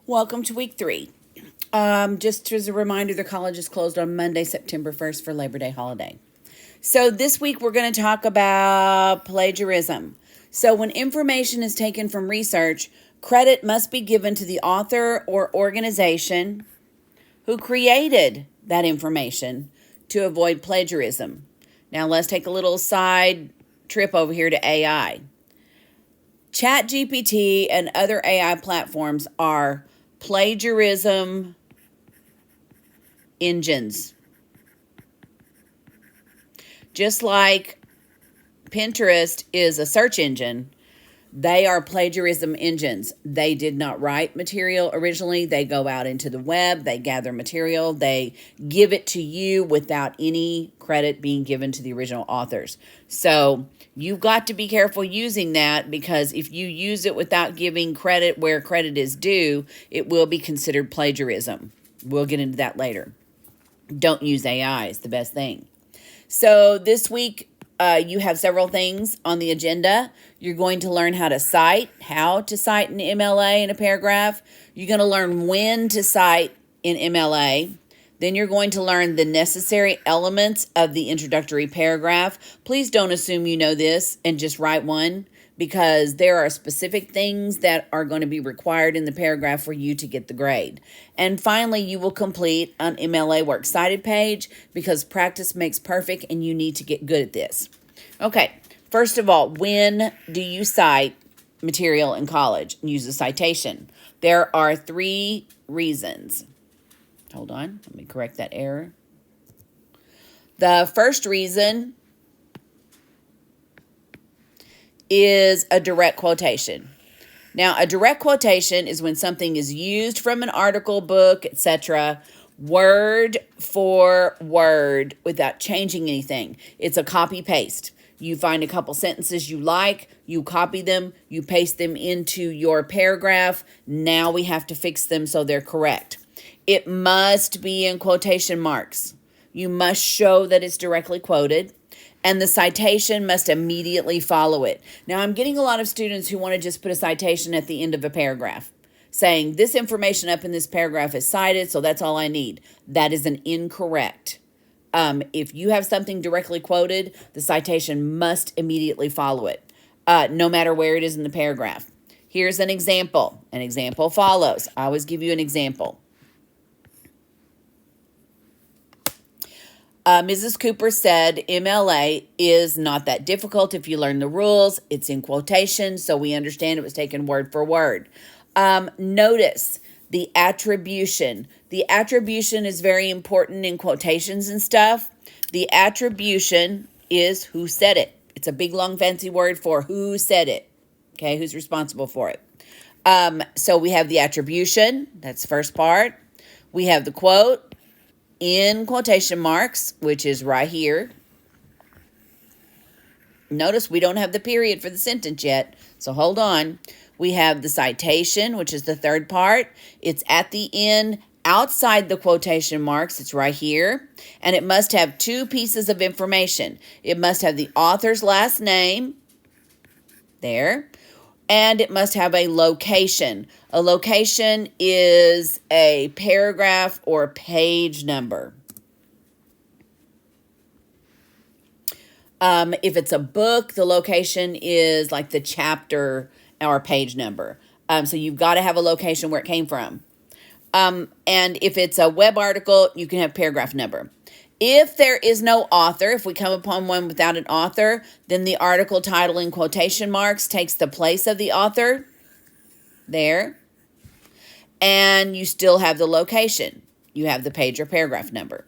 Welcome to week 3. Just as a reminder, the college is closed on Monday, September 1st for Labor Day holiday. So this week we're going to talk about plagiarism. So when information is taken from research, credit must be given to the author or organization who created that information to avoid plagiarism. Now let's take a little side trip over here to AI. ChatGPT and other AI platforms are plagiarism engines. Just like Pinterest is a search engine, they are plagiarism engines. They did not write material originally. They go out into the web, they gather material, they give it to you without any credit being given to the original authors. So you've got to be careful using that, because if you use it without giving credit where credit is due, it will be considered plagiarism. We'll get into that later. Don't use AI is the best thing. So this week, you have several things on the agenda. You're going to learn how to cite an MLA in a paragraph. You're going to learn when to cite in MLA. Then you're going to learn the necessary elements of the introductory paragraph. Please don't assume you know this and just write one, because there are specific things that are going to be required in the paragraph for you to get the grade. And finally, you will complete an MLA Works Cited page, because practice makes perfect and you need to get good at this. Okay, first of all, when do you cite material in college and use a citation? There are 3 reasons. Hold on, let me correct that error. The first reason is a direct quotation. Now, a direct quotation is when something is used from an article, book, etc., word for word without changing anything. It's a copy-paste. You find a couple sentences you like, you copy them, you paste them into your paragraph. Now we have to fix them so they're correct. It must be in quotation marks. You must show that it's directly quoted, and the citation must immediately follow it. Now, I'm getting a lot of students who want to just put a citation at the end of a paragraph, saying this information up in this paragraph is cited, so that's all I need. That is an incorrect. If you have something directly quoted, the citation must immediately follow it, no matter where it is in the paragraph. Here's an example. An example follows. I always give you an example. Mrs. Cooper said MLA is not that difficult if you learn the rules. It's in quotation, so we understand it was taken word for word. Notice the attribution. The attribution is very important in quotations and stuff. The attribution is who said it. It's a big, long, fancy word for who said it. Okay, who's responsible for it. So we have the attribution. That's the first part. We have the quote in quotation marks, which is right here. Notice we don't have the period for the sentence yet, so hold on. We have the citation, which is the third part. It's at the end, outside the quotation marks. It's right here. And it must have 2 pieces of information. It must have the author's last name, there, and it must have a location. A location is a paragraph or page number. If it's a book, the location is like the chapter or page number. So you've got to have a location where it came from. And if it's a web article, you can have paragraph number. If there is no author, if we come upon one without an author, then the article title in quotation marks takes the place of the author. There. And you still have the location. You have the page or paragraph number.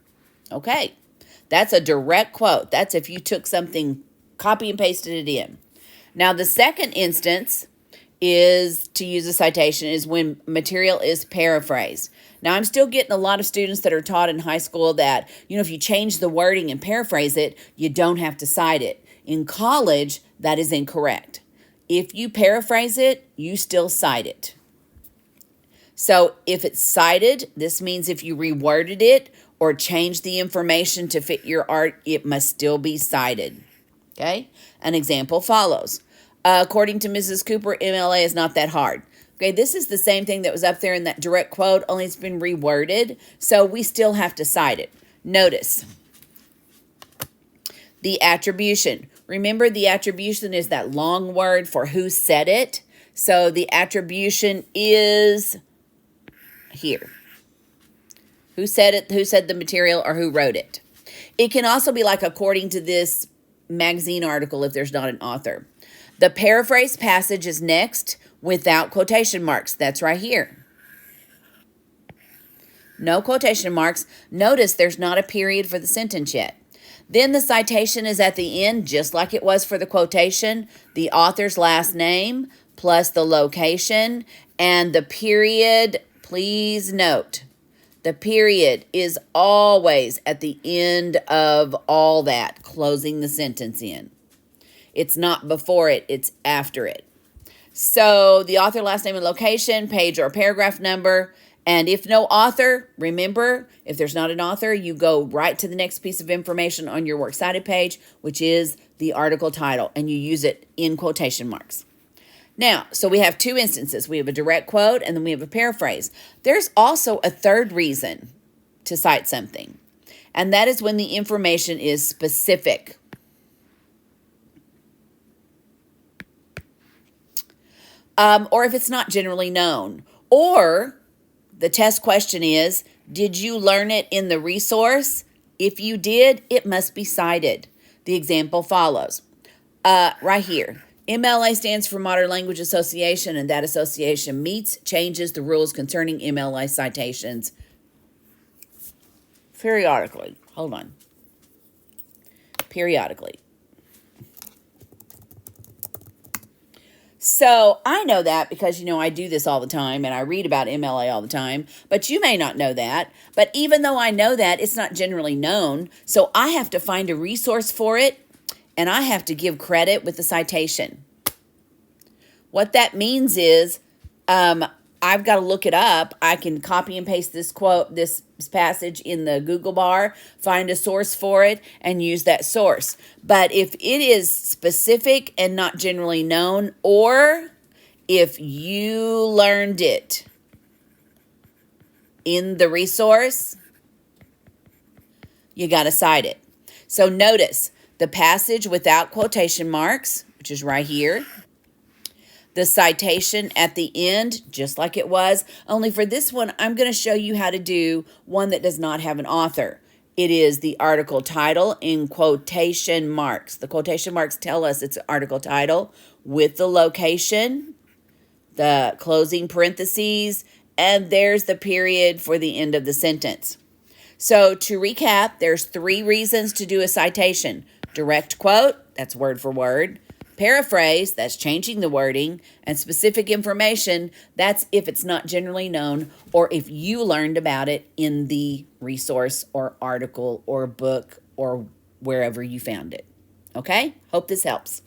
Okay. That's a direct quote. That's if you took something, copy and pasted it in. Now, the second instance is to use a citation is when material is paraphrased. Now, I'm still getting a lot of students that are taught in high school that, if you change the wording and paraphrase it, you don't have to cite it. In college, that is incorrect. If you paraphrase it, you still cite it. So if it's cited, this means if you reworded it or changed the information to fit your art, it must still be cited. Okay? An example follows. According to Mrs. Cooper, MLA is not that hard. Okay, this is the same thing that was up there in that direct quote, only it's been reworded, so we still have to cite it. Notice the attribution. Remember, the attribution is that long word for who said it. So the attribution is here. Who said it, who said the material, or who wrote it. It can also be like according to this magazine article if there's not an author. The paraphrase passage is next without quotation marks. That's right here. No quotation marks. Notice there's not a period for the sentence yet. Then the citation is at the end, just like it was for the quotation. The author's last name plus the location and the period. Please note, the period is always at the end of all that, closing the sentence in. It's not before it, it's after it. So the author, last name and location, page or paragraph number. And if no author, remember, if there's not an author, you go right to the next piece of information on your Works Cited page, which is the article title, and you use it in quotation marks. Now, so we have two instances. We have a direct quote, and then we have a paraphrase. There's also a third reason to cite something, and that is when the information is specific. Or if it's not generally known. Or the test question is, did you learn it in the resource? If you did, it must be cited. The example follows. Right here. MLA stands for Modern Language Association, and that association meets, changes the rules concerning MLA citations periodically. Hold on. Periodically. So I know that because, I do this all the time and I read about MLA all the time, but you may not know that. But even though I know that, it's not generally known. So I have to find a resource for it and I have to give credit with the citation. What that means is I've got to look it up. I can copy and paste this quote, this passage in the Google bar, find a source for it, and use that source. But if it is specific and not generally known, or if you learned it in the resource, you got to cite it. So notice the passage without quotation marks, which is right here. The citation at the end, just like it was. Only for this one, I'm going to show you how to do one that does not have an author. It is the article title in quotation marks. The quotation marks tell us it's an article title with the location, the closing parentheses, and there's the period for the end of the sentence. So to recap, there's 3 reasons to do a citation. Direct quote, that's word for word. Paraphrase, that's changing the wording, and specific information, that's if it's not generally known or if you learned about it in the resource or article or book or wherever you found it. Okay? Hope this helps.